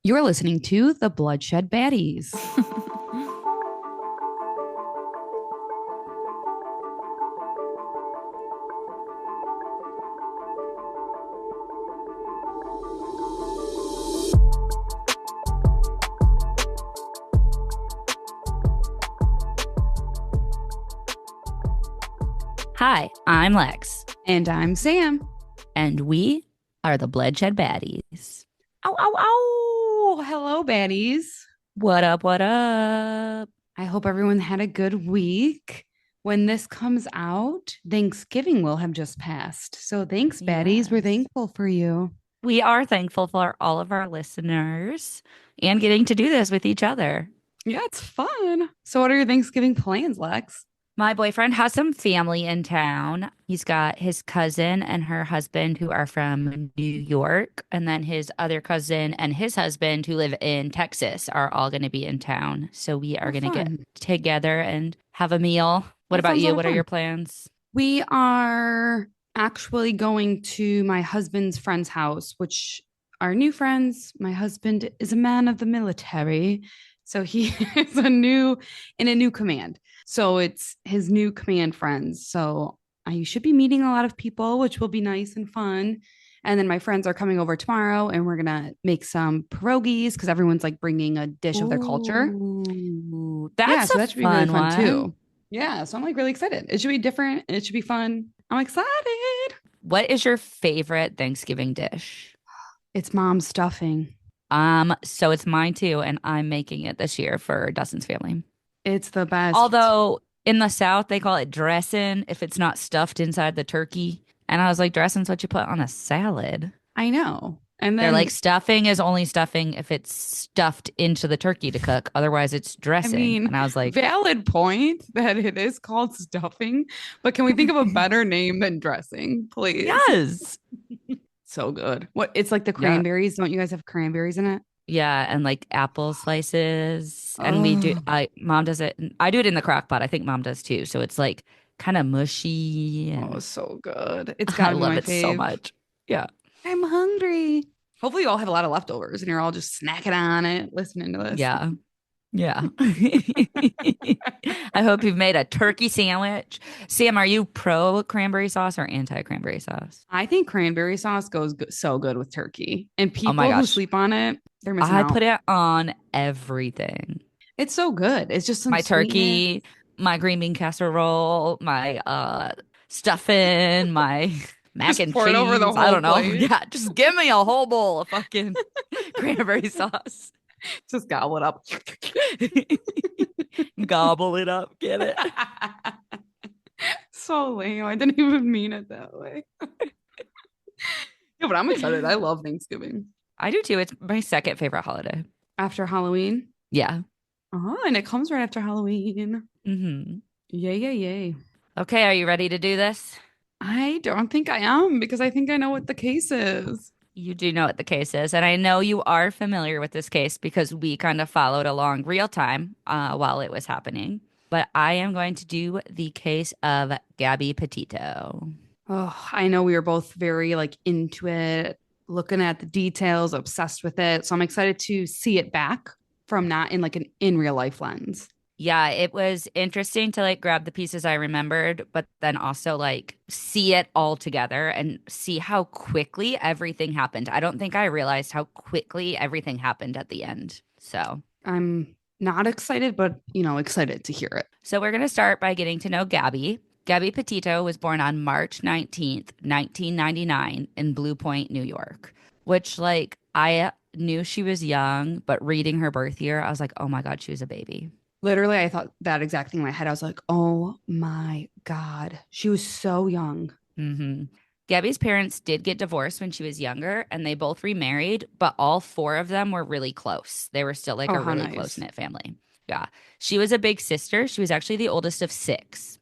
You're listening to the Bloodshed Baddies. Hi, I'm Lex, And I'm Sam. and we are the Bloodshed Baddies. Ow, ow, ow. Hello, baddies. What up, what up? I hope everyone had a good week. When this comes out, Thanksgiving will have just passed. So thanks, baddies. We're Yes. thankful for you. We are thankful for all of our listeners and getting to do this with each other. Yeah, it's fun. So, what are your Thanksgiving plans, Lex? My boyfriend has some family in town. He's got his cousin and her husband who are from New York, and then his other cousin and his husband who live in Texas are all going to be in town. So we are Oh, going to get fun. together and have a meal. What That about sounds a you? lot of What are your fun. plans? We are actually going to my husband's friend's house, which are new friends. My husband is a man of the military. So he is in a new command. So it's his new command friends. So I should be meeting a lot of people, which will be nice and fun. And then my friends are coming over tomorrow and we're going to make some pierogies because everyone's like bringing a dish of their culture. Ooh, Yeah. that's So a that should be really fun fun one. too. Yeah, so I'm like really excited. It should be different. It should be fun. I'm excited. What is your favorite Thanksgiving dish? It's mom's stuffing. So it's mine too, and I'm making it this year for Dustin's family. It's the best. Although in the South they call it dressing if it's not stuffed inside the turkey. And I was like, dressing's what you put on a salad. I know. And They're like, then, stuffing is only stuffing if it's stuffed into the turkey to cook. Otherwise, it's I dressing. mean, And I was like, valid point that it is called stuffing, but can we think of a better name than dressing, please? yes. So good. What it's like the Yeah. cranberries. Don't you guys have cranberries in it? Yeah, and like apple slices. And we do Oh, mom does it. I do it in the crock pot. I think mom does too. So it's like kind of mushy oh, and so good. It's I gotta be love my it so fave. much. Yeah. I'm hungry. Hopefully, you all have a lot of leftovers and you're all just snacking on it, listening to this. Yeah. Yeah. I hope you've made a turkey sandwich. Sam, are you pro cranberry sauce or anti cranberry sauce? I think cranberry sauce goes so good with turkey, and Oh my people who gosh. sleep on it, they're missing I out. put it on everything. It's so good. It's just some My sweetness. turkey, my green bean casserole, my stuffing, my mac Just and pour it over the cheese. I whole don't know. plate. Yeah, just give me a whole bowl of fucking cranberry sauce. Just gobble it up. Gobble it up, get it? So lame. I didn't even mean it that way. Yeah, but I'm excited. I love Thanksgiving. I do too. It's my second favorite holiday. After Halloween. Yeah. Oh, and it comes right after Halloween. Hmm. Yay, yay, yay. Okay, are you ready to do this? I don't think I am because I think I know what the case is. You do know what the case is, and I know you are familiar with this case because we kind of followed along real time while it was happening. But I am going to do the case of Gabby Petito. Oh, I know we were both very like into it, looking at the details, obsessed with it. So I'm excited to see it back from not in like an in real life lens. Yeah, it was interesting to like grab the pieces I remembered, but then also like see it all together and see how quickly everything happened. I don't think I realized how quickly everything happened at the end. I'm not excited, but excited to hear it. So we're going to start by getting to know Gabby. Gabby Petito was born on March 19th, 1999 in Blue Point, New York, which like I knew she was young, but reading her birth year, I was like, "Oh my God, she was a baby." Literally, I thought that exact thing in my head. I was like, oh my God, she was so young. Hmm. Gabby's parents did get divorced when she was younger, and they both remarried, but all four of them were really close. They were still like Oh, a how really nice. close-knit family. Yeah. She was a big sister. She was actually the oldest of six.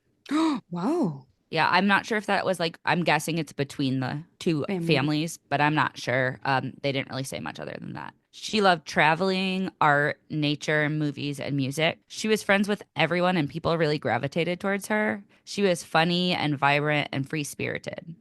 Wow. Yeah, I'm not sure if that was like, I'm guessing it's between the two Family. families, but I'm not sure. They didn't really say much other than that. She loved traveling, art, nature, movies, and music. She was friends with everyone, and people really gravitated towards her. She was funny and vibrant and free spirited.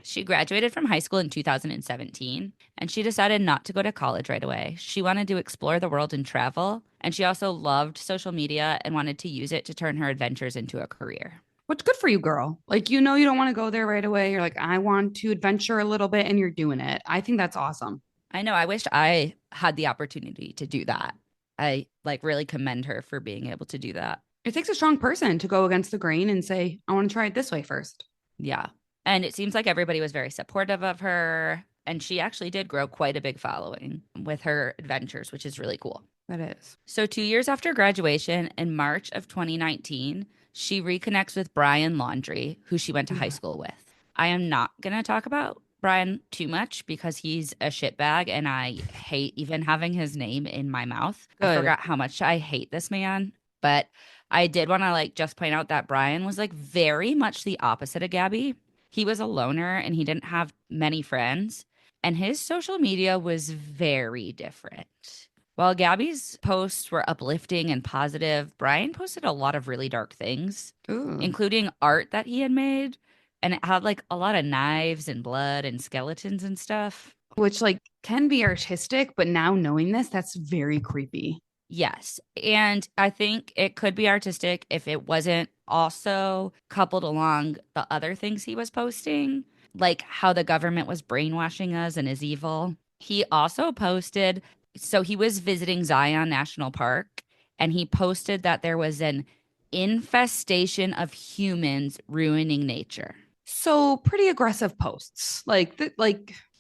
She graduated from high school in 2017, and she decided not to go to college right away. She wanted to explore the world and travel, and she also loved social media and wanted to use it to turn her adventures into a career. What's good for you, girl? Like, you know, you don't want to go there right away. You're like, I want to adventure a little bit, and you're doing it. I think that's awesome. I know, I wished I had the opportunity to do that. I like really commend her for being able to do that. It takes a strong person to go against the grain and say, I want to try it this way first. Yeah. And it seems like everybody was very supportive of her. And she actually did grow quite a big following with her adventures, which is really cool. That is. So, 2 years after graduation, in March of 2019, she reconnects with Brian Laundrie, who she went to high school with. I am not going to talk about Brian too much because he's a shitbag and I hate even having his name in my mouth. I Good. forgot how much I hate this man. But I did want to like just point out that Brian was like very much the opposite of Gabby. He was a loner and he didn't have many friends, and his social media was very different. While Gabby's posts were uplifting and positive, Brian posted a lot of really dark things, Ooh. including art that he had made. And it had like a lot of knives and blood and skeletons and stuff. Which, like, can be artistic, but now knowing this, that's very creepy. Yes. And I think it could be artistic if it wasn't also coupled along the other things he was posting, like how the government was brainwashing us and is evil. He also posted, so he was visiting Zion National Park and he posted that there was an infestation of humans ruining nature. So pretty aggressive posts. Like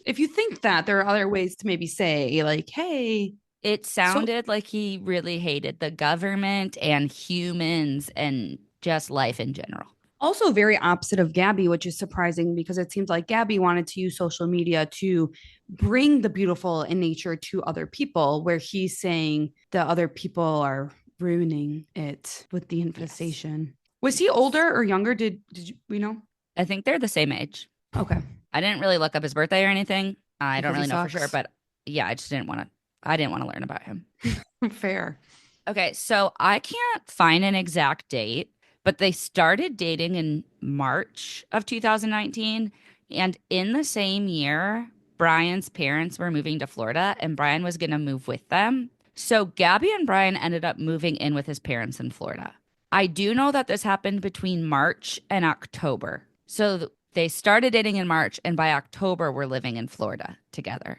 if you think that, there are other ways to maybe say, like, hey, It so sounded like he really hated the government and humans and just life in general. also very opposite of Gabby, which is surprising because it seems like Gabby wanted to use social media to bring the beautiful in nature to other people, where he's saying the other people are ruining it with the Yes. infestation. Was he Yes. older or younger? Did you we know? I think they're the same age. Okay. I didn't really look up his birthday or anything. I don't Because he really know for sure, sucks. but yeah, I just didn't want to. I didn't want to learn about him. Fair. Okay, so I can't find an exact date, but they started dating in March of 2019. And in the same year, Brian's parents were moving to Florida and Brian was going to move with them. So Gabby and Brian ended up moving in with his parents in Florida. I do know that this happened between March and October. So they started dating in March, and by October, we're living in Florida together,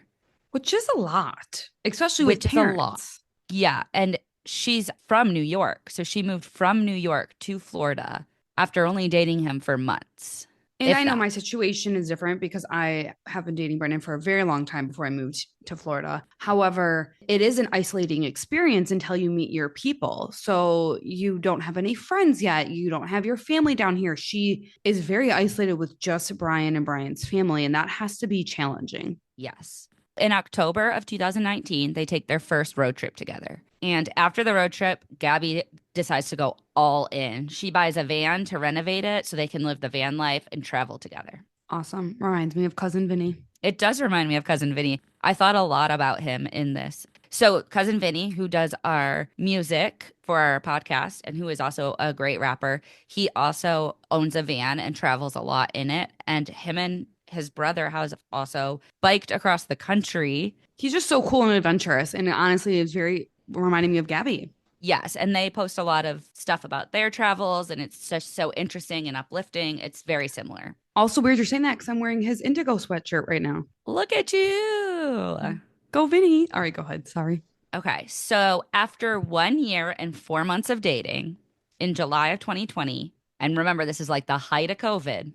Which is a lot, especially with which is a lot. parents. Yeah. And she's from New York. So she moved from New York to Florida after only dating him for months, And I if know that. my situation is different because I have been dating Brendan for a very long time before I moved to Florida. However, it is an isolating experience until you meet your people. So you don't have any friends yet. You don't have your family down here. She is very isolated with just Brian and Brian's family, and that has to be challenging. Yes. In October of 2019, they take their first road trip together. And after the road trip, Gabby decides to go all in. She buys a van to renovate it so they can live the van life and travel together. Awesome. Reminds me of cousin Vinny. It does remind me of Cousin Vinny. I thought a lot about him in this. So, Cousin Vinny, who does our music for our podcast and who is also a great rapper, he also owns a van and travels a lot in it. And him and his brother has also biked across the country. He's just so cool and adventurous. And honestly, it's very reminding me of Gabby. Yes, and they post a lot of stuff about their travels, and it's just so interesting and uplifting. It's very similar. Also weird you're saying that because I'm wearing his Indigo sweatshirt right now. Look at you. Go Vinny. All right, go ahead. Sorry. Okay, so after 1 year and 4 months of dating in July of 2020, and remember, this is like the height of COVID,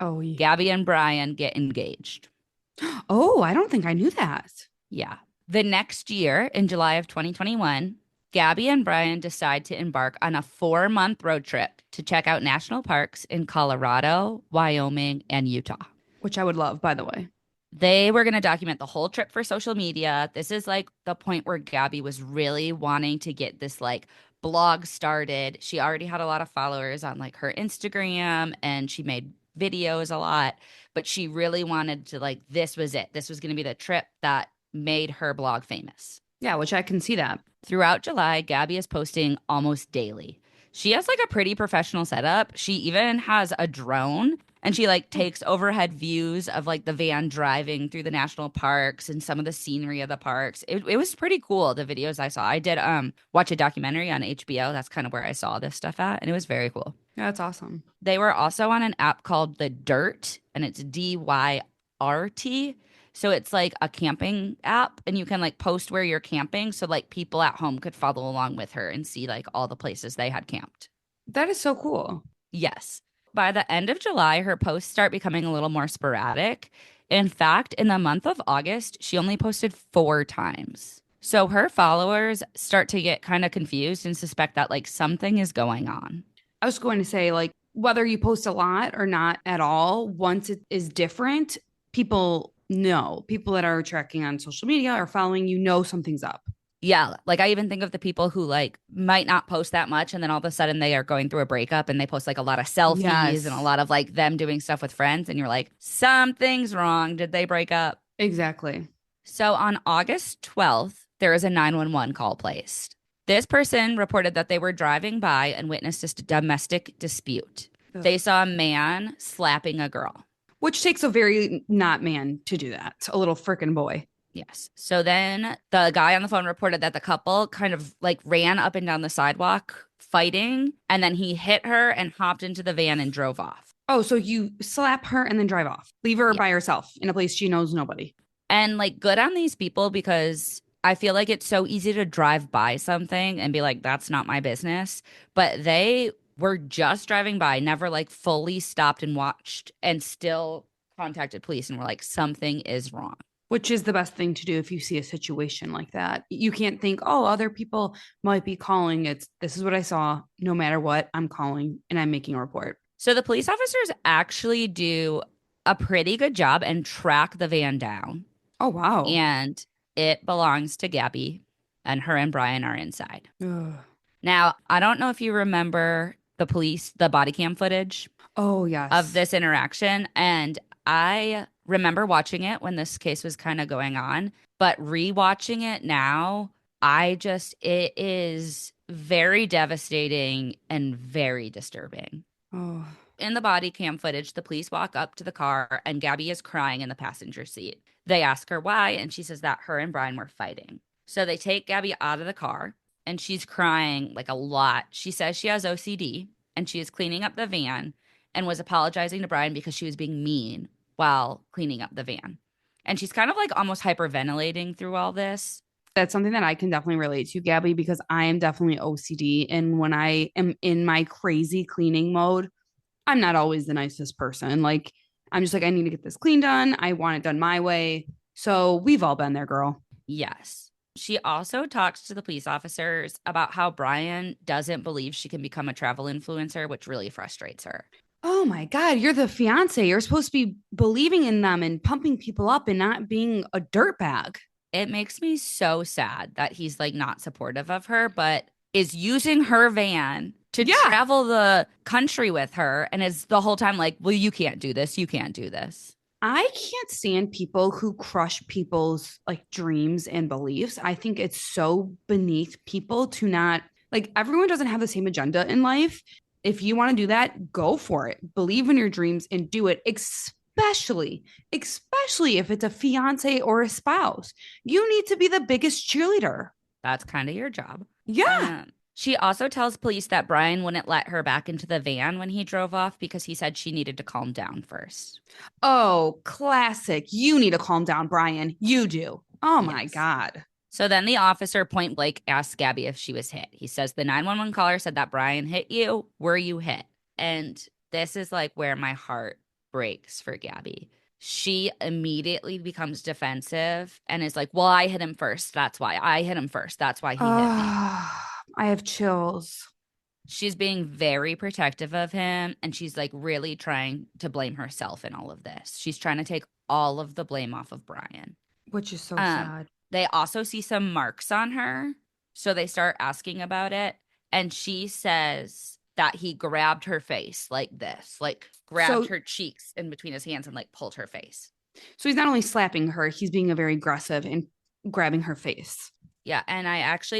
Oh, yeah. Gabby and Brian get engaged. Oh, I don't think I knew that. Yeah. The next year, in July of 2021, Gabby and Brian decide to embark on a 4-month road trip to check out national parks in Colorado, Wyoming, and Utah. Which I would love, by the way. They were going to document the whole trip for social media. This is like the point where Gabby was really wanting to get this like blog started. She already had a lot of followers on like her Instagram and she made videos a lot, but she really wanted to like, this was it. This was going to be the trip that made her blog famous. Yeah, which I can see that. Throughout July, Gabby is posting almost daily. She has like a pretty professional setup. She even has a drone And she like takes overhead views of like the van driving through the national parks and some of the scenery of the parks. It was pretty cool, the videos I saw. I did watch a documentary on HBO. That's kind of where I saw this stuff at, and it was very cool. Yeah, that's awesome. They were also on an app called The Dirt, and it's DYRT. So it's like a camping app, and you can like post where you're camping. So like people at home could follow along with her and see like all the places they had camped. That is so cool. Yes. By the end of July, her posts start becoming a little more sporadic. In fact, in the month of August, she only posted 4 times. So her followers start to get kind of confused and suspect that like something is going on. I was going to say, like, whether you post a lot or not at all, once it is different, people know. People that are tracking on social media or following you know something's up. Yeah, like I even think of the people who like might not post that much and then all of a sudden they are going through a breakup and they post like a lot of selfies and a Yes, lot of like them doing stuff with friends and you're like, something's wrong. Did they break up? exactly. So on August 12th, there is a 911 call placed. This person reported that they were driving by and witnessed a domestic dispute. Ugh. They saw a man slapping a girl. Which takes a very not man to do that. A little freaking boy. Yes. So then the guy on the phone reported that the couple kind of like ran up and down the sidewalk fighting, and then he hit her and hopped into the van and drove off. Oh, so you slap her and then drive off. Leave her Yeah. by herself in a place she knows nobody. And like good on these people because I feel like it's so easy to drive by something and be like, that's not my business. But they were just driving by, never like fully stopped and watched, and still contacted police and were like, something is wrong. Which is the best thing to do if you see a situation like that. You can't think, oh, other people might be calling. It's this is what I saw. No matter what, I'm calling and I'm making a report. So the police officers actually do a pretty good job and track the van down. Oh, wow. And it belongs to Gabby, and her and Brian are inside. Ugh. Now, I don't know if you remember the body cam footage Oh, of yes. this interaction. And I remember watching it when this case was kind of going on, but rewatching it now, it is very devastating and very disturbing. Oh, In the body cam footage, the police walk up to the car and Gabby is crying in the passenger seat. They ask her why, and she says that her and Brian were fighting. So they take Gabby out of the car and she's crying like a lot. She says she has OCD and she is cleaning up the van and was apologizing to Brian because she was being mean while cleaning up the van. And she's kind of like almost hyperventilating through all this. that's something that I can definitely relate to, Gabby, because I am definitely OCD. And when I am in my crazy cleaning mode, I'm not always the nicest person. Like, I'm just like, I need to get this clean done. I want it done my way. So we've all been there, girl. Yes. She also talks to the police officers about how Brian doesn't believe she can become a travel influencer, which really frustrates her. Oh my God, you're the fiance. You're supposed to be believing in them and pumping people up and not being a dirtbag. It makes me so sad that he's like not supportive of her, but is using her van to Yeah. travel the country with her and is the whole time like, well, you can't do this. You can't do this. I can't stand people who crush people's like dreams and beliefs. I think it's so beneath people to not like everyone doesn't have the same agenda in life. If you want to do that, go for it. Believe in your dreams and do it, especially if it's a fiance or a spouse. You need to be the biggest cheerleader. That's kind of your job. Yeah. She also tells police that Brian wouldn't let her back into the van when he drove off because he said she needed to calm down first. Oh, classic. You need to calm down, Brian. You do. Oh my Yes. God. So then the officer point blank asks Gabby if she was hit. He says the 911 caller said that Brian hit you. Were you hit? And this is like where my heart breaks for Gabby. She immediately becomes defensive and is like, well, I hit him first. That's why I hit him first. That's why he hit me. I have chills. She's being very protective of him and she's like really trying to blame herself in all of this. She's trying to take all of the blame off of Brian. Which is so Um, sad. they also see some marks on her. So they start asking about it. And she says that he grabbed her face like this, like grabbed So, her cheeks in between his hands and like pulled her face. so he's not only slapping her, he's being a very aggressive and grabbing her face. Yeah. And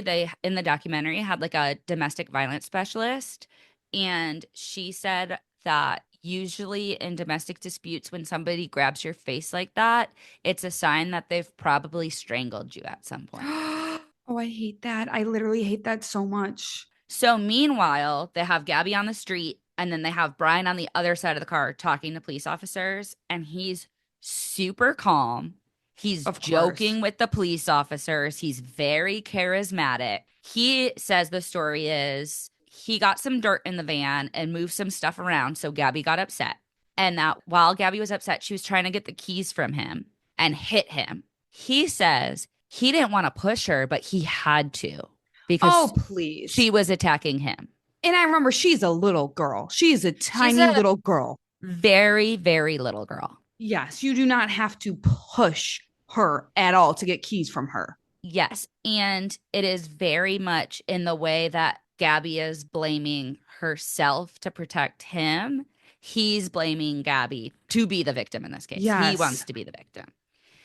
they in the documentary had like a domestic violence specialist. And she said that usually in domestic disputes, when somebody grabs your face like that, it's a sign that they've probably strangled you at some point. Oh, I hate that. I literally hate that so much. So meanwhile, they have Gabby on the street and then they have Brian on the other side of the car talking to police officers, and he's super calm. He's Of course. joking with the police officers. He's very charismatic. He says the story is he got some dirt in the van and moved some stuff around, so Gabby got upset. And that while Gabby was upset, she was trying to get the keys from him and hit him. He says he didn't want to push her, but he had to Oh, because please. she was attacking him. And I remember she's a little girl. She is a She's tiny a little girl. very, very little girl. Yes, you do not have to push her at all to get keys from her. Yes. And it is very much in the way that Gabby is blaming herself to protect him. He's blaming Gabby to be the victim in this case. He Yes. wants to be the victim.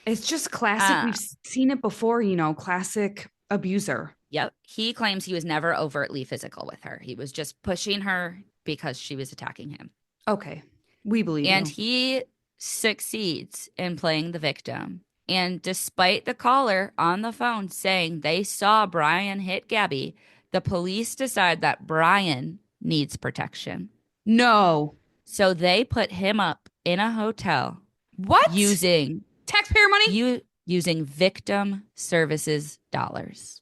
It's just classic. Uh, We've seen it before, classic abuser. yep. He claims he was never overtly physical with her. He was just pushing her because she was attacking him. Okay, we believe And you. he succeeds in playing the victim. And despite the caller on the phone saying they saw Brian hit Gabby, the police decide that Brian needs protection. No. So they put him up in a hotel What? using Taxpayer money? using victim services dollars.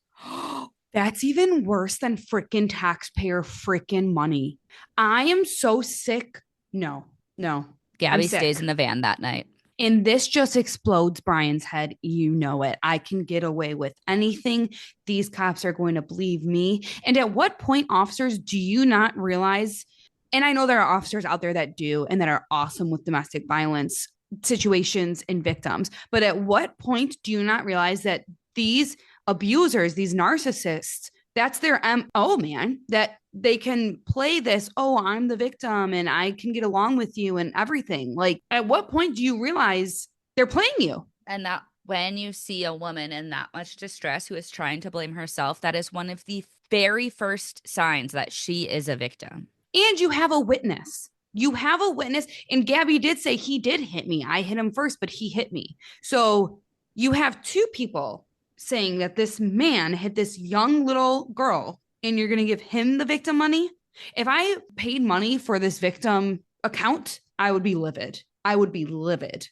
That's even worse than freaking taxpayer freaking money. I am so sick. No, no, I'm Gabby sick. stays in the van that night. And this just explodes Brian's head. You know it. I can get away with anything. These cops are going to believe me. And at what point, officers, do you not realize? And I know there are officers out there that do and that are awesome with domestic violence situations and victims. But at what point do you not realize that these abusers, these narcissists, that's their MO, man, that they can play this, oh, I'm the victim and I can get along with you and everything. Like, at what point do you realize they're playing you? And that when you see a woman in that much distress who is trying to blame herself, that is one of the very first signs that she is a victim. And you have a witness. You have a witness. And Gabby did say he did hit me. I hit him first, but he hit me. So you have two people saying that this man hit this young little girl and you're going to give him the victim money. If I paid money for this victim account, I would be livid. I would be livid.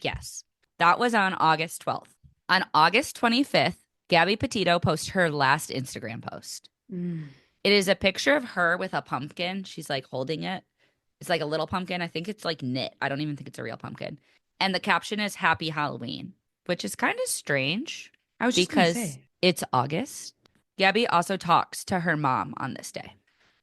Yes. That was on August 12th. On August 25th, Gabby Petito posted her last Instagram post. It is a picture of her with a pumpkin. She's like holding it. It's like a little pumpkin. I think it's like knit. I don't even think it's a real pumpkin. And the caption is Happy Halloween, which is kind of strange I was just going to because say. it's August. Gabby also talks to her mom on this day.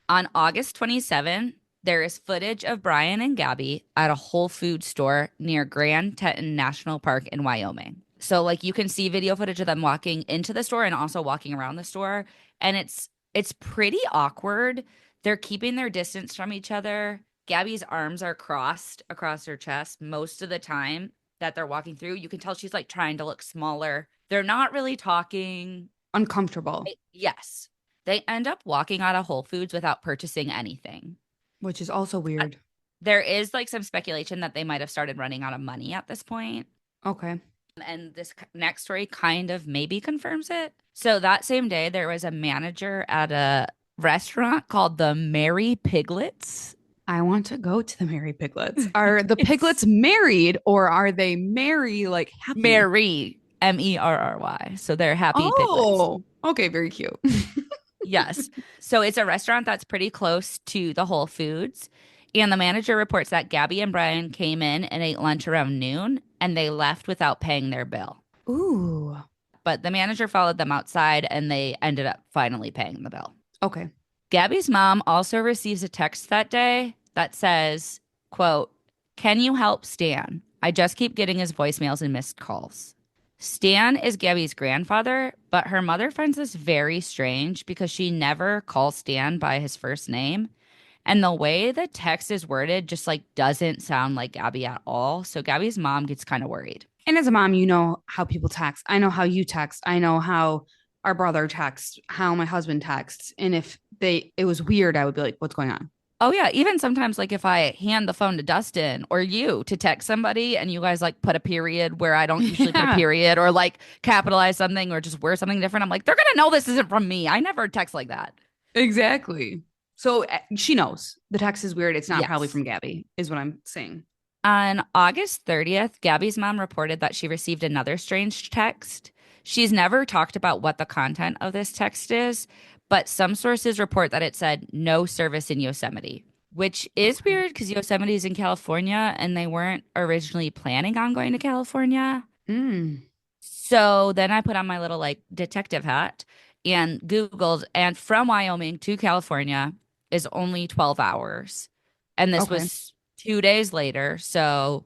On August 27, there is footage of Brian and Gabby at a Whole Foods store near Grand Teton National Park in Wyoming. So like you can see video footage of them walking into the store and also walking around the store, and it's pretty awkward. They're keeping their distance from each other. Gabby's arms are crossed across her chest most of the time that they're walking through. You can tell she's like trying to look smaller. They're not really talking. Uncomfortable, Yes. They end up walking out of Whole Foods without purchasing anything. which is also weird. There is like some speculation that they might have started running out of money at this point. Okay. And this next story kind of maybe confirms it. So that same day, there was a manager at a restaurant called the Merry Piglets. I want to go to the Merry Piglets. Are the It's piglets married or are they merry, like happy? Merry, Merry. So they're happy piglets. Oh, okay. Very cute. Yes. So it's a restaurant that's pretty close to the Whole Foods. And the manager reports that Gabby and Brian came in and ate lunch around noon and they left without paying their bill. Ooh. But the manager followed them outside and they ended up finally paying the bill. Okay. Gabby's mom also receives a text that day that says, quote, "Can you help Stan? I just keep getting his voicemails and missed calls." Stan is Gabby's grandfather, but her mother finds this very strange because she never calls Stan by his first name. And the way the text is worded just like doesn't sound like Gabby at all. So Gabby's mom gets kind of worried. And as a mom, you know how people text. I know how you text. I know how our brother texts, how my husband texts. And if it was weird, I would be like, what's going on? Oh yeah, even sometimes like if I hand the phone to Dustin or you to text somebody and you guys like put a period where I don't usually put a Yeah, period or like capitalize something or just wear something different, I'm like, they're gonna know this isn't from me. I never text like that. exactly. So she knows the text is weird. It's not probably Yes. from Gabby, is what I'm saying. On August 30th, Gabby's mom reported that she received another strange text. She's never talked about what the content of this text is, but some sources report that it said no service in Yosemite, which is Okay. weird because Yosemite is in California and they weren't originally planning on going to California. Mm, So then I put on my little like detective hat and Googled, and from Wyoming to California is only 12 hours. And this okay. was 2 days later. So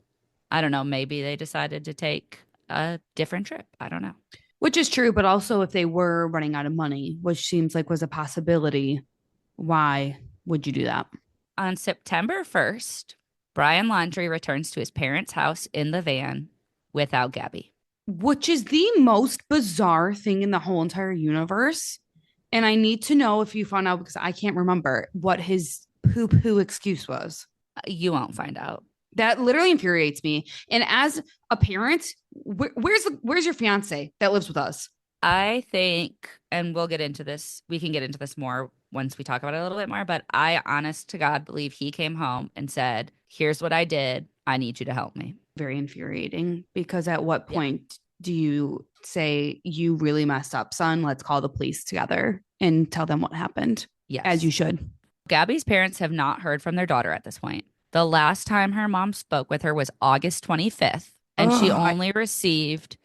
I don't know, maybe they decided to take a different trip. I don't know. Which is true, but also if they were running out of money, which seems like was a possibility, why would you do that? On September 1st, Brian Laundrie returns to his parents' house in the van without Gabby. Which is the most bizarre thing in the whole entire universe. And I need to know if you found out because I can't remember what his poo poo excuse was. You won't find out. That literally infuriates me. And as a parent, where's your fiance that lives with us? I think, and we'll get into this, we can get into this more once we talk about it a little bit more, but I honest to God believe he came home and said, here's what I did. I need you to help me. Very infuriating because at what Yeah. point do you say you really messed up, son? Let's call the police together and tell them what happened, as you Yes. should. Gabby's parents have not heard from their daughter at this point. The last time her mom spoke with her was August 25th, and she Oh, only received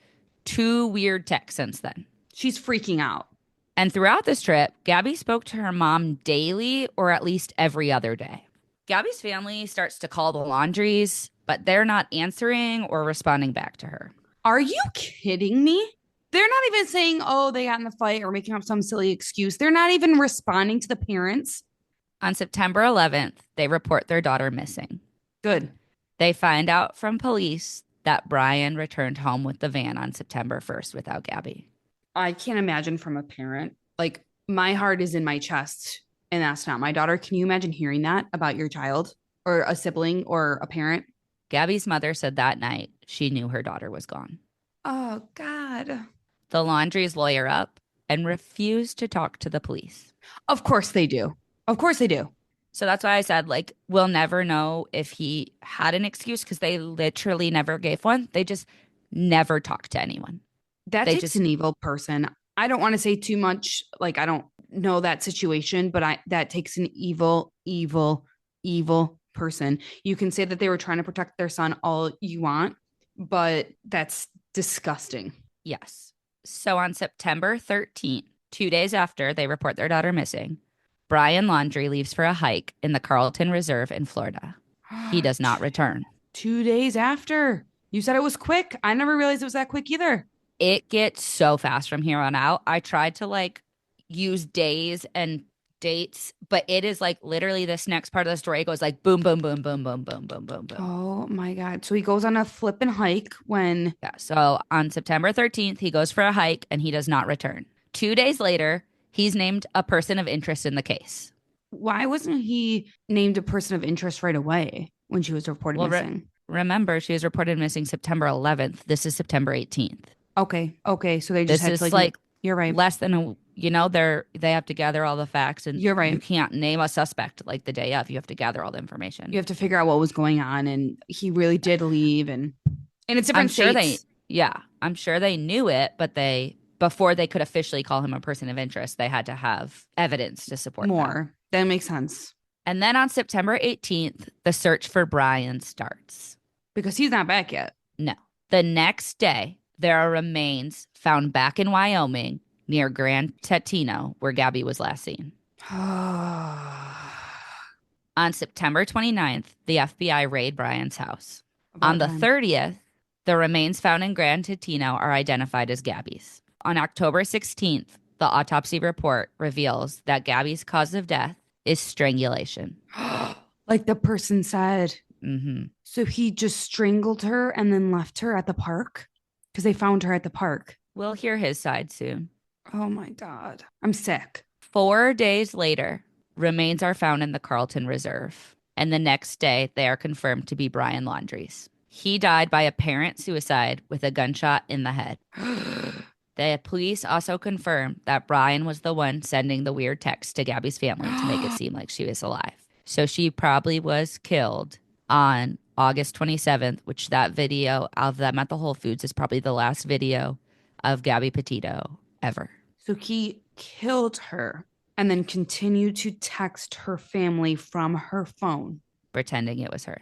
two weird texts since then. she's freaking out. And throughout this trip, Gabby spoke to her mom daily or at least every other day. Gabby's family starts to call the Laundries, but they're not answering or responding back to her. Are you kidding me? They're not even saying, oh, they got in the fight or making up some silly excuse. They're not even responding to the parents. On September 11th, they report their daughter missing. Good. They find out from police that Brian returned home with the van on September 1st without Gabby. I can't imagine from a parent. Like, my heart is in my chest, and that's not my daughter. Can you imagine hearing that about your child or a sibling or a parent? Gabby's mother said that night she knew her daughter was gone. Oh, God. The Laundries lawyer up and refused to talk to the police. Of course they do. Of course they do. So that's why I said, like, we'll never know if he had an excuse because they literally never gave one. They just never talked to anyone. That They takes just, an evil person. I don't want to say too much. Like, I don't know that situation, but that takes an evil, evil, evil person. You can say that they were trying to protect their son all you want, but that's disgusting. yes. So on September 13th, 2 days after they report their daughter missing, Brian Laundrie leaves for a hike in the Carlton Reserve in Florida. He does not return. 2 days after. You said it was quick. I never realized it was that quick either. It gets so fast from here on out. I tried to like use days and dates, but it is like literally this next part of the story goes like boom, boom, boom, boom, boom, boom, boom, boom, boom. Oh my God. So he goes on a flipping hike when Yeah. So on September 13th, he goes for a hike and he does not return. 2 days later, he's named a person of interest in the case. why wasn't he named a person of interest right away when she was reported Well, missing? remember, she was reported missing September 11th. This is September 18th. Okay. Okay. So they just This had to is like, like you're right. less than a, they have to gather all the facts and You're you right. can't name a suspect like the day of. You have to gather all the You information. have to figure out what was going on. And he really did leave and it's I'm different sure they, states yeah, I'm sure they knew it, but before they could officially call him a person of interest, they had to have evidence to support that. more. That makes sense And then on September 18th, the search for Brian starts. because he's not back yet. No. The next day, there are remains found back in Wyoming near Grand Tetino, where Gabby was last seen. On September 29th, the FBI raid Brian's house. On About the time. 30th, the remains found in Grand Tetino are identified as Gabby's. On October 16th, the autopsy report reveals that Gabby's cause of death is strangulation. Like the person said. Hmm. So he just strangled her and then left her at the park because they found her at the park. We'll hear his side soon. Oh my God. I'm sick. 4 days later, Remains are found in the Carlton Reserve, and the next day they are confirmed to be Brian Laundrie's. He died by apparent suicide with a gunshot in the head. The police also confirmed that Brian was the one sending the weird text to Gabby's family to make it seem like she was alive. So she probably was killed on August 27th, which that video of them at the Whole Foods is probably the last video of Gabby Petito ever. So he killed her and then continued to text her family from her phone Pretending it was her.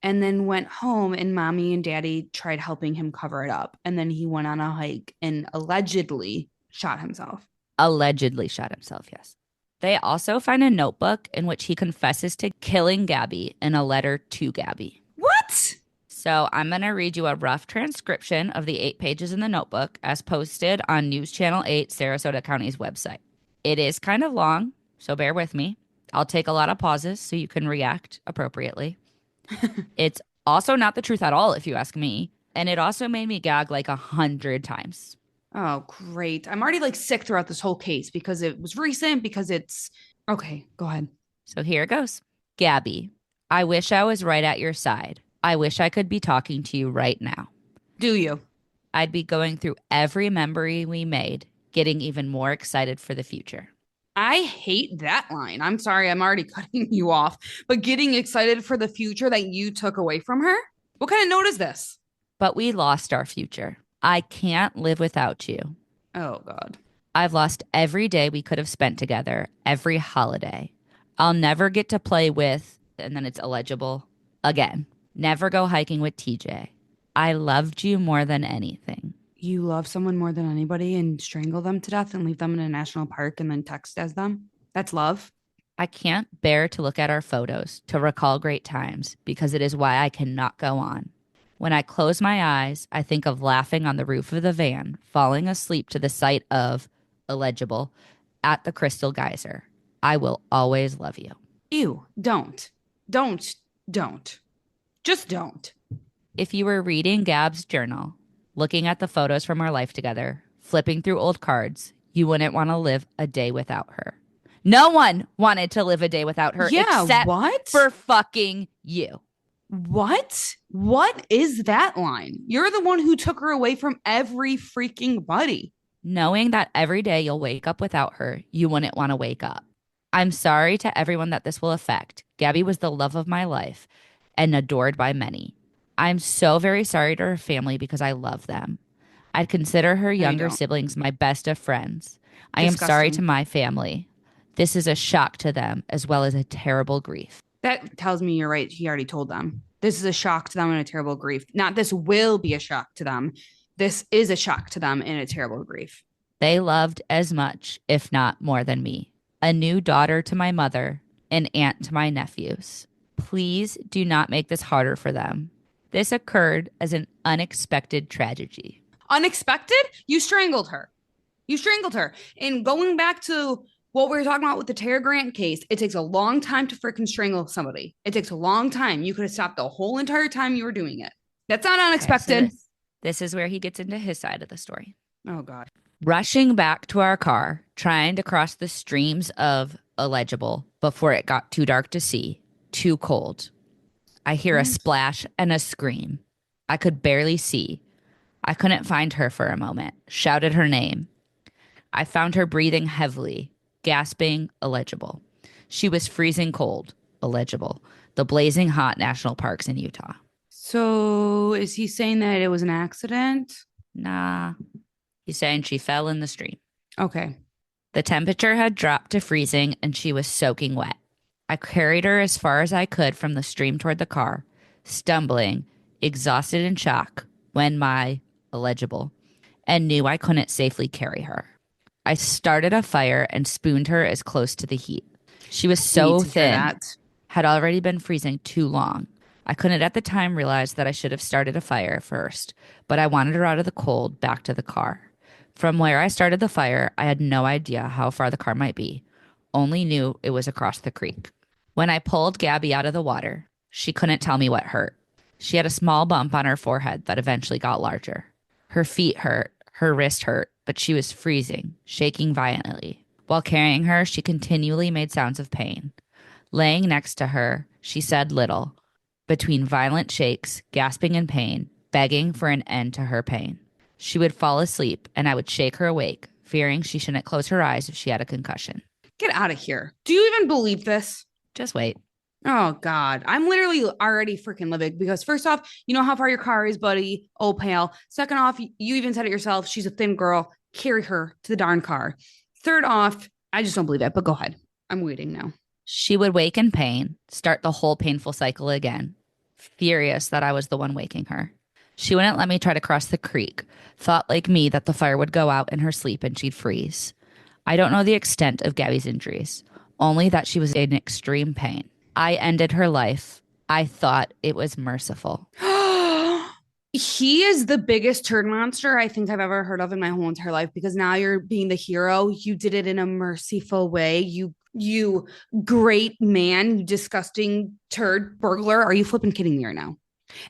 and then went home and mommy and daddy tried helping him cover it up. And then he went on a hike and allegedly shot himself. Allegedly shot himself, yes. They also find a notebook in which he confesses to killing Gabby in a letter to Gabby. What? So I'm going to read you a rough transcription of the 8 pages in the notebook as posted on News Channel 8, Sarasota County's website. It is kind of long, so bear with me. I'll take a lot of pauses so you can react appropriately. It's also not the truth at all, if you ask me. And it also made me gag like 100 times. Oh, great. I'm already like sick throughout this whole case because it was recent, because it's okay. Go ahead. So here it goes. Gabby, I wish I was right at your side. I wish I could be talking to you right now. Do you? I'd be going through every memory we made, getting even more excited for the future. I hate that line. I'm sorry, I'm already cutting you off, but getting excited for the future that you took away from her? What kind of note is this? But we lost our future. I can't live without you. Oh, God. I've lost every day we could have spent together, every holiday. I'll never get to play with, and then it's illegible, again. Never go hiking with TJ. I loved you more than anything. You love someone more than anybody and strangle them to death and leave them in a national park and then text as them? That's love? I can't bear to look at our photos, to recall great times, because it is why I cannot go on. When I close my eyes, I think of laughing on the roof of the van, falling asleep to the sight of, illegible, at the Crystal Geyser. I will always love you. Ew, don't. Don't. Just don't. If you were reading Gab's journal, looking at the photos from our life together, flipping through old cards, you wouldn't want to live a day without her. No one wanted to live a day without her except what? for fucking you. What? What is that line? You're the one who took her away from every freaking buddy. Knowing that every day you'll wake up without her, you wouldn't want to wake up. I'm sorry to everyone that this will affect. Gabby was the love of my life and adored by many. I'm so very sorry to her family because I love them. I'd consider her younger siblings my best of friends. I am sorry to my family. This is a shock to them as well as a terrible grief. That tells me you're right. He already told them. This is a shock to them and a terrible grief. Not this will be a shock to them. This is a shock to them and a terrible grief. They loved as much, if not more than me. A new daughter to my mother, an aunt to my nephews. Please do not make this harder for them. This occurred as an unexpected tragedy. Unexpected? You strangled her. You strangled her. And going back to what we were talking about with the Tara Grant case, it takes a long time to freaking strangle somebody. It takes a long time. You could have stopped the whole entire time you were doing it. That's not unexpected. Okay, so this is where he gets into his side of the story. Oh, God. Rushing back to our car, trying to cross the streams of illegible before it got too dark to see, too cold. I hear a splash and a scream. I could barely see. I couldn't find her for a moment. Shouted her name. I found her breathing heavily, gasping, illegible. She was freezing cold, illegible. The blazing hot national parks in Utah. So is he saying that it was an accident? Nah. He's saying she fell in the stream. Okay. The temperature had dropped to freezing and she was soaking wet. I carried her as far as I could from the stream toward the car, stumbling, exhausted in shock, when my illegible, and knew I couldn't safely carry her. I started a fire and spooned her as close to the heat. She was so thin, had already been freezing too long. I couldn't at the time realize that I should have started a fire first, but I wanted her out of the cold back to the car. From where I started the fire, I had no idea how far the car might be, only knew it was across the creek. When I pulled Gabby out of the water, she couldn't tell me what hurt. She had a small bump on her forehead that eventually got larger. Her feet hurt, her wrist hurt, but she was freezing, shaking violently. While carrying her, she continually made sounds of pain. Laying next to her, she said little, between violent shakes, gasping in pain, begging for an end to her pain. She would fall asleep, and I would shake her awake, fearing she shouldn't close her eyes if she had a concussion. Get out of here. Do you even believe this? Just wait. Oh God, I'm literally already freaking livid because first off, you know how far your car is, buddy. Oh, pal. Second off, you even said it yourself. She's a thin girl. Carry her to the darn car. Third off, I just don't believe it. But go ahead. I'm waiting now. She would wake in pain, start the whole painful cycle again, furious that I was the one waking her. She wouldn't let me try to cross the creek, thought like me that the fire would go out in her sleep and she'd freeze. I don't know the extent of Gabby's injuries, only that she was in extreme pain. I ended her life. I thought it was merciful. He is the biggest turd monster I think I've ever heard of in my whole entire life because now you're being the hero. You did it in a merciful way. You great man, you disgusting turd burglar. Are you flipping kidding me right now?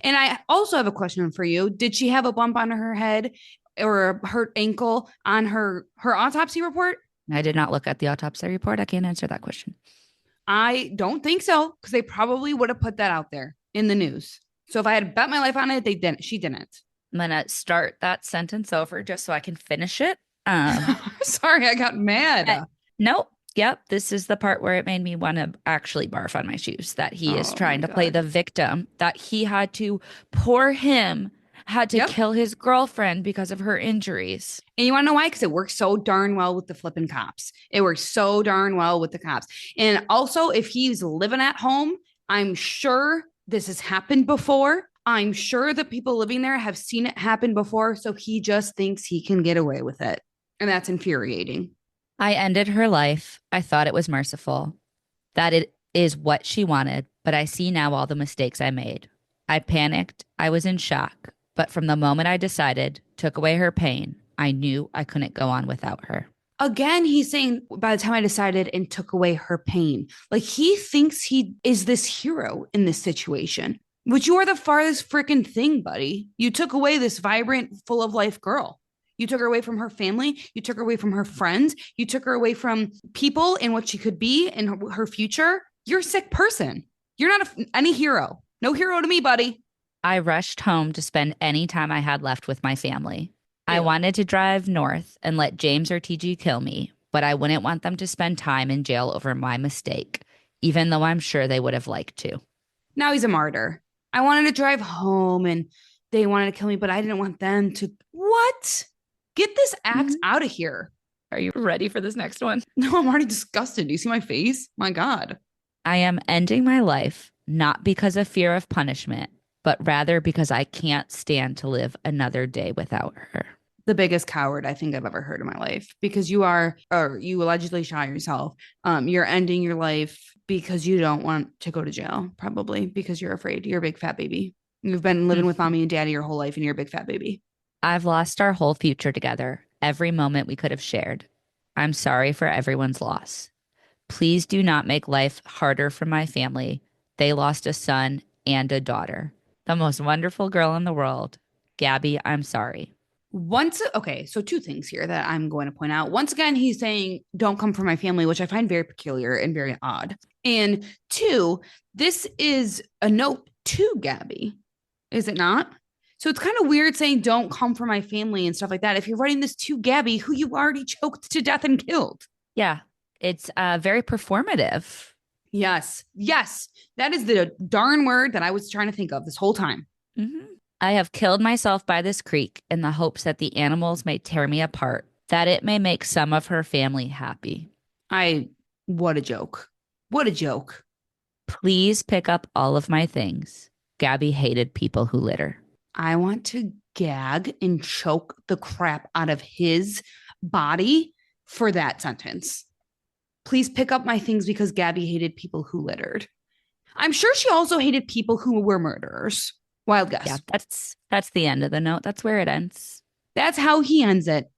And I also have a question for you. Did she have a bump on her head or a hurt ankle on her autopsy report? I did not look at the autopsy report. I can't answer that question. I don't think so because they probably would have put that out there in the news. So if I had bet my life on it, they didn't. She didn't. I'm going to start that sentence over just so I can finish it. Sorry, I got mad. Nope. Yep. This is the part where it made me want to actually barf on my shoes that he is trying to play the victim, that he had to had to kill his girlfriend because of her injuries. And you want to know why? Because it works so darn well with the flipping cops. It works so darn well with the cops. And also, if he's living at home, I'm sure this has happened before. I'm sure the people living there have seen it happen before. So he just thinks he can get away with it. And that's infuriating. I ended her life. I thought it was merciful, that it is what she wanted, but I see now all the mistakes I made. I panicked. I was in shock. But from the moment I decided, took away her pain, I knew I couldn't go on without her. Again, he's saying by the time I decided and took away her pain, like he thinks he is this hero in this situation, which you are the farthest freaking thing, buddy. You took away this vibrant, full of life girl. You took her away from her family. You took her away from her friends. You took her away from people and what she could be in her future. You're a sick person. You're not any hero. No hero to me, buddy. I rushed home to spend any time I had left with my family. I wanted to drive north and let James or TG kill me, but I wouldn't want them to spend time in jail over my mistake, even though I'm sure they would have liked to. Now he's a martyr. I wanted to drive home and they wanted to kill me, but I didn't want them to. What? Get this act out of here. Are you ready for this next one? No, I'm already disgusted. Do you see my face? My God. I am ending my life not because of fear of punishment, but rather because I can't stand to live another day without her. The biggest coward I think I've ever heard in my life because you are, or you allegedly shot yourself. You're ending your life because you don't want to go to jail, probably because you're afraid. You're a big fat baby. You've been living with mommy and daddy your whole life and you're a big fat baby. I've lost our whole future together, every moment we could have shared. I'm sorry for everyone's loss. Please do not make life harder for my family. They lost a son and a daughter. The most wonderful girl in the world. Gabby, I'm sorry. Okay, so two things here that I'm going to point out. Once again, he's saying, don't come for my family, which I find very peculiar and very odd. And two, this is a note to Gabby, is it not? So it's kind of weird saying, don't come for my family and stuff like that. If you're writing this to Gabby, who you already choked to death and killed. Yeah, it's very performative. Yes. That is the darn word that I was trying to think of this whole time. Mm-hmm. I have killed myself by this creek in the hopes that the animals may tear me apart, that it may make some of her family happy. What a joke. What a joke. Please pick up all of my things. Gabby hated people who litter. I want to gag and choke the crap out of his body for that sentence. Please pick up my things because Gabby hated people who littered. I'm sure she also hated people who were murderers. Wild guess. Yeah, that's the end of the note. That's where it ends. That's how he ends it.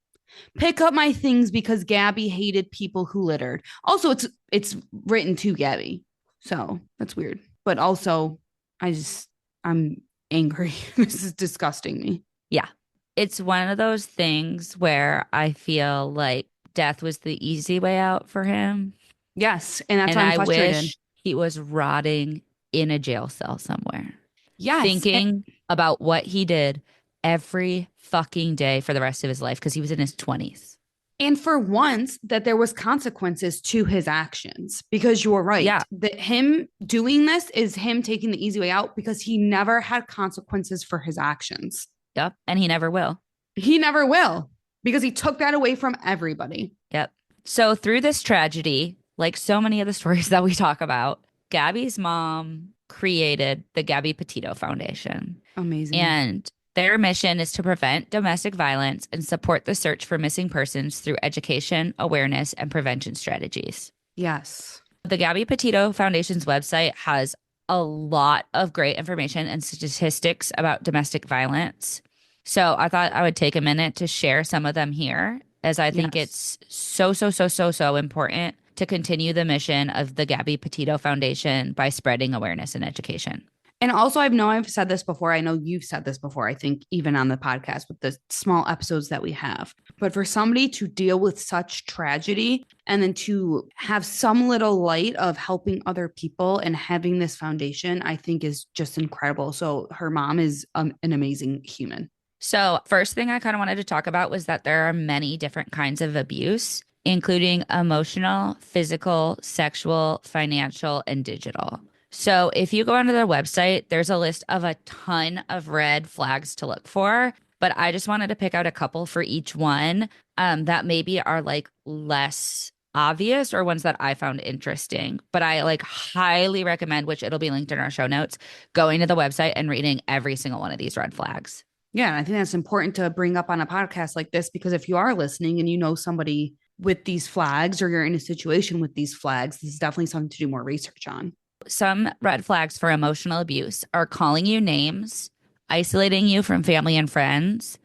Pick up my things because Gabby hated people who littered. Also, it's written to Gabby. So that's weird. But also, I'm angry. This is disgusting me. Yeah. It's one of those things where I feel like death was the easy way out for him. Yes. And that's And why I'm I frustrated. wish he was rotting in a jail cell somewhere, Yes. thinking about what he did every fucking day for the rest of his life because he was in his 20s. And for once, that there was consequences to his actions, because you're right Yeah. that him doing this is him taking the easy way out because he never had consequences for his actions. Yep. And he never will. He never will because he took that away from everybody. Yep. So through this tragedy, like so many of the stories that we talk about, Gabby's mom created the Gabby Petito Foundation. Amazing. And their mission is to prevent domestic violence and support the search for missing persons through education, awareness, and prevention strategies. Yes. The Gabby Petito Foundation's website has a lot of great information and statistics about domestic violence. So I thought I would take a minute to share some of them here, as I think Yes. it's so important to continue the mission of the Gabby Petito Foundation by spreading awareness and education. And also, I know I've said this before. I know you've said this before, I think, even on the podcast with the small episodes that we have. But for somebody to deal with such tragedy and then to have some little light of helping other people and having this foundation, I think is just incredible. So her mom is an amazing human. So, first thing I kind of wanted to talk about was that there are many different kinds of abuse, including emotional, physical, sexual, financial, and digital. So, if you go onto their website, there's a list of a ton of red flags to look for. But I just wanted to pick out a couple for each one that maybe are like less obvious or ones that I found interesting. But I like highly recommend, which it'll be linked in our show notes, going to the website and reading every single one of these red flags. Yeah. And I think that's important to bring up on a podcast like this because if you are listening and you know somebody with these flags or you're in a situation with these flags, this is definitely something to do more research on. Some red flags for emotional abuse are calling you names, isolating you from family and friends,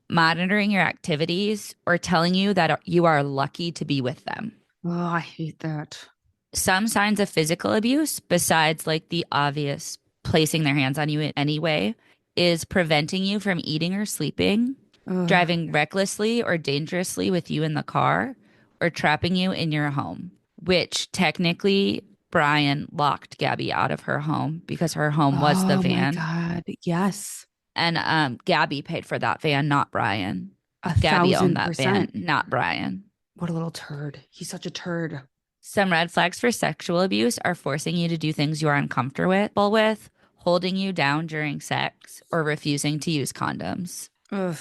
monitoring your activities, or telling you that you are lucky to be with them. Oh, I hate that. Some signs of physical abuse, besides like the obvious placing their hands on you in any way, is preventing you from eating or sleeping, Ugh. driving recklessly or dangerously with you in the car, or trapping you in your home, which technically Brian locked Gabby out of her home because her home was the Oh my van. God. Yes. And Gabby paid for that van, not Brian. A Gabby owned thousand that van, percent. not Brian. What a little turd. He's such a turd. Some red flags for sexual abuse are forcing you to do things you are uncomfortable with, holding you down during sex, or refusing to use condoms. Ugh.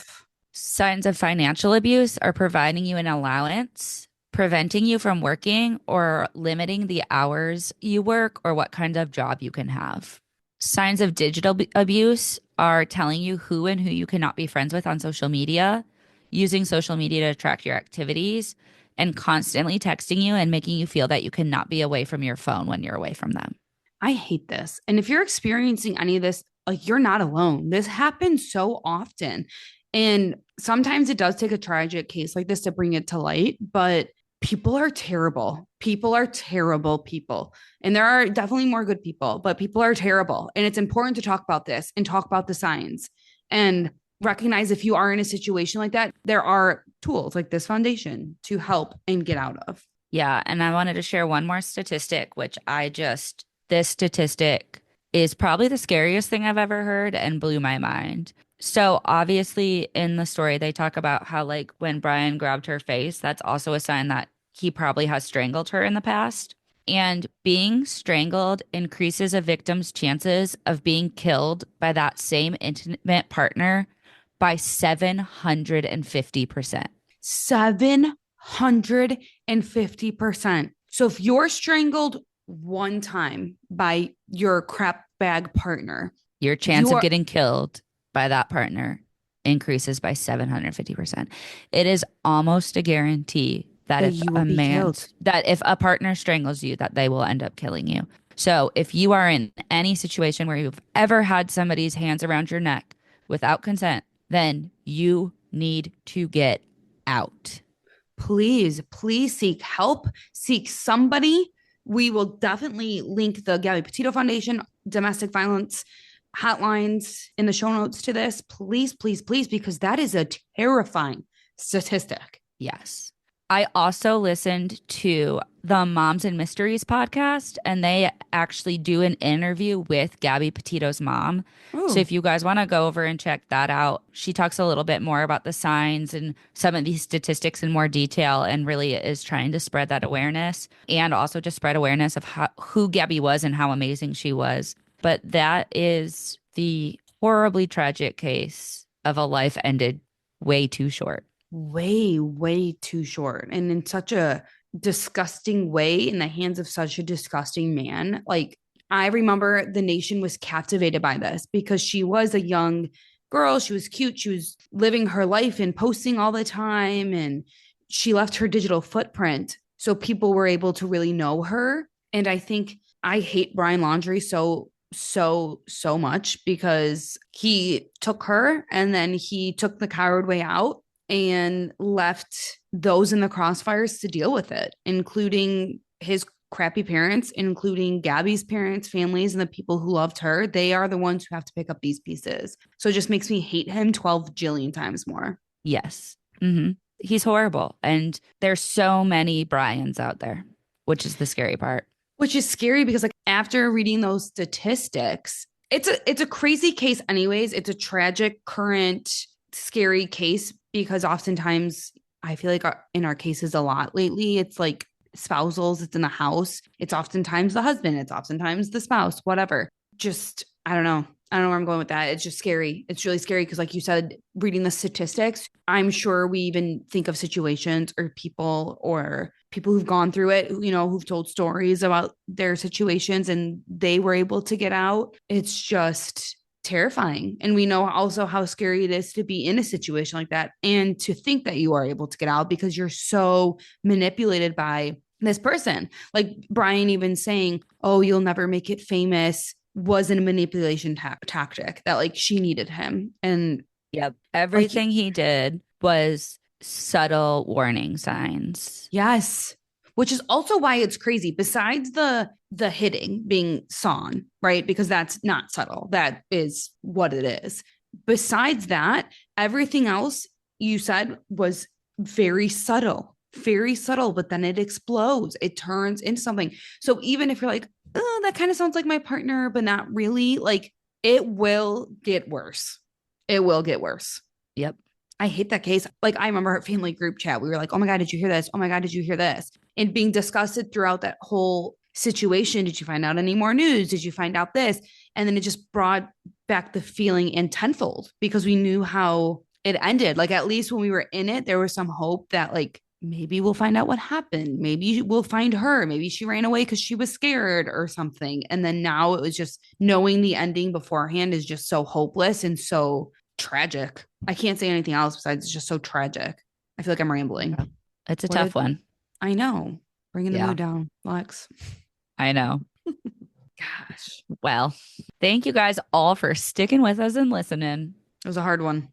Signs of financial abuse are providing you an allowance, preventing you from working, or limiting the hours you work or what kind of job you can have. Signs of digital abuse are telling you who and who you cannot be friends with on social media, using social media to track your activities, and constantly texting you and making you feel that you cannot be away from your phone when you're away from them. I hate this. And if you're experiencing any of this, like you're not alone. This happens so often. And sometimes it does take a tragic case like this to bring it to light, but people are terrible. People are terrible people. And there are definitely more good people, but people are terrible. And it's important to talk about this and talk about the signs and recognize if you are in a situation like that, there are tools like this foundation to help and get out of. Yeah. And I wanted to share one more statistic, this statistic is probably the scariest thing I've ever heard and blew my mind. So obviously in the story, they talk about how like when Brian grabbed her face, that's also a sign that he probably has strangled her in the past. And being strangled increases a victim's chances of being killed by that same intimate partner by 750%. 750%. So if you're strangled one time by your crap bag partner, Your chance you of are getting killed by that partner increases by 750%. It is almost a guarantee that that you will be killed. if a partner strangles you, that they will end up killing you. So if you are in any situation where you've ever had somebody's hands around your neck without consent, then you need to get out. Please, please seek help, seek somebody. We will definitely link the Gabby Petito Foundation domestic violence hotlines in the show notes to this. Please, please, please, because that is a terrifying statistic. Yes. I also listened to the Moms and Mysteries podcast, and they actually do an interview with Gabby Petito's mom. So Oh, if you guys want to go over and check that out, she talks a little bit more about the signs and some of these statistics in more detail and really is trying to spread that awareness and also to spread awareness of who Gabby was and how amazing she was. But that is the horribly tragic case of a life ended way too short. way, way too short. And in such a disgusting way, in the hands of such a disgusting man. Like, I remember the nation was captivated by this because she was a young girl. She was cute. She was living her life and posting all the time. And she left her digital footprint. So people were able to really know her. And I think I hate Brian Laundrie so much because he took her and then he took the coward way out and left those in the crossfires to deal with it, including his crappy parents, including Gabby's parents, families, and the people who loved her. They are the ones who have to pick up these pieces. So it just makes me hate him 12 jillion times more. Yes. He's horrible. And there's so many Brians out there, which is the scary part. Which is scary because like after reading those statistics, it's a crazy case anyways. It's a tragic current scary case because oftentimes I feel like in our cases a lot lately, it's like spousals, it's in the house. It's oftentimes the husband, it's oftentimes the spouse, whatever. Just, I don't know. I don't know where I'm going with that. It's just scary. It's really scary because, like you said, reading the statistics, I'm sure we even think of situations or people who've gone through it, who've told stories about their situations and they were able to get out. It's just terrifying. And we know also how scary it is to be in a situation like that and to think that you are able to get out because you're so manipulated by this person. Like Brian even saying, "Oh, you'll never make it famous," wasn't a manipulation tactic that like she needed him. And Yep. like, Everything he did was subtle warning signs. yes, which is also why it's crazy. Besides the hitting being sawn, right? Because that's not subtle. That is what it is. Besides that, everything else you said was very subtle, but then it explodes. It turns into something. So even if you're like, oh, that kind of sounds like my partner, but not really, like it will get worse. It will get worse. Yep. I hate that case. Like I remember our family group chat. We were like, "Oh my god, did you hear this? Oh my god, did you hear this?" And being disgusted throughout that whole situation. Did you find out any more news? Did you find out this? And then it just brought back the feeling in tenfold because we knew how it ended. Like at least when we were in it, there was some hope that like maybe we'll find out what happened. Maybe we'll find her. Maybe she ran away because she was scared or something. And then now it was just knowing the ending beforehand is just so hopeless and so tragic. I can't say anything else besides it's just so tragic. I feel like I'm rambling. Yeah. It's a What tough did one. I know? Bringing the Yeah, mood down, Lex. I know. Gosh, Well, thank you guys all for sticking with us and listening. it was a hard one.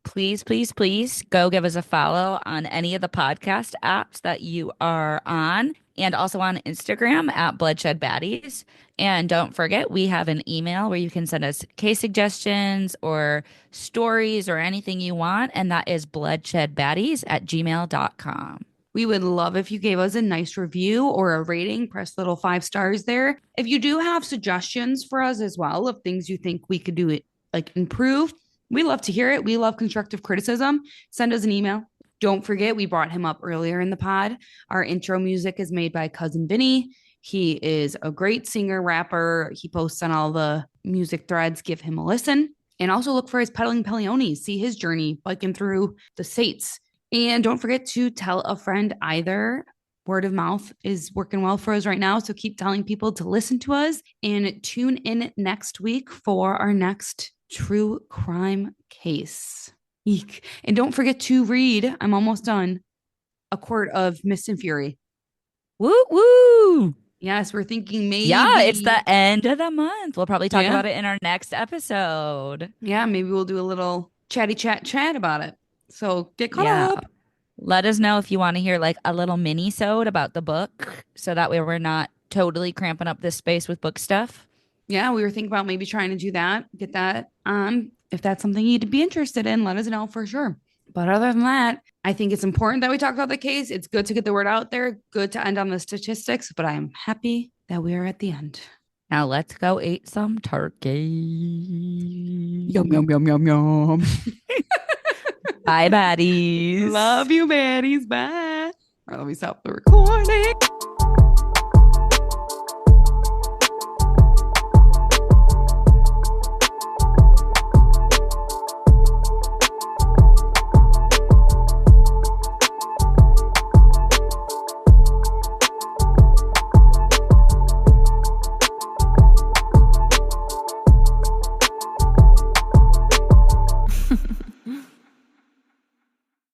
Please, please, please go give us a follow on any of the podcast apps that you are on and also on Instagram at Bloodshed Baddies. And don't forget, we have an email where you can send us case suggestions or stories or anything you want. And that is bloodshedbaddies@gmail.com. We would love if you gave us a nice review or a rating. Press little 5 stars there. If you do have suggestions for us as well of things you think we could do it like improve, we love to hear it. We love constructive criticism. Send us an email. Don't forget, we brought him up earlier in the pod. Our intro music is made by Cousin Vinny. He is a great singer, rapper. He posts on all the music threads. Give him a listen. And also look for his pedaling Peleonis. See his journey biking through the states. And don't forget to tell a friend either. Word of mouth is working well for us right now. So keep telling people to listen to us and tune in next week for our next true crime case. Eek. And don't forget to read, I'm almost done, A Court of Mist and Fury. Woo woo. Yes, we're thinking Yeah, it's maybe, the end of the month. We'll probably talk yeah, about it in our next episode. yeah, maybe we'll do a little chatty chat about it. So get caught Yeah. up. Let us know if you want to hear like a little mini-sode about the book so that way we're not totally cramping up this space with book stuff. Yeah, we were thinking about maybe trying to do that, get that on. If that's something you'd be interested in, let us know for sure. But other than that, I think it's important that we talk about the case. It's good to get the word out there, good to end on the statistics, but I am happy that we are at the end. Now let's go eat some Yum, turkey. yum, yum, yum, yum. Bye, baddies. Love you, baddies. Bye. All right, let me stop the recording.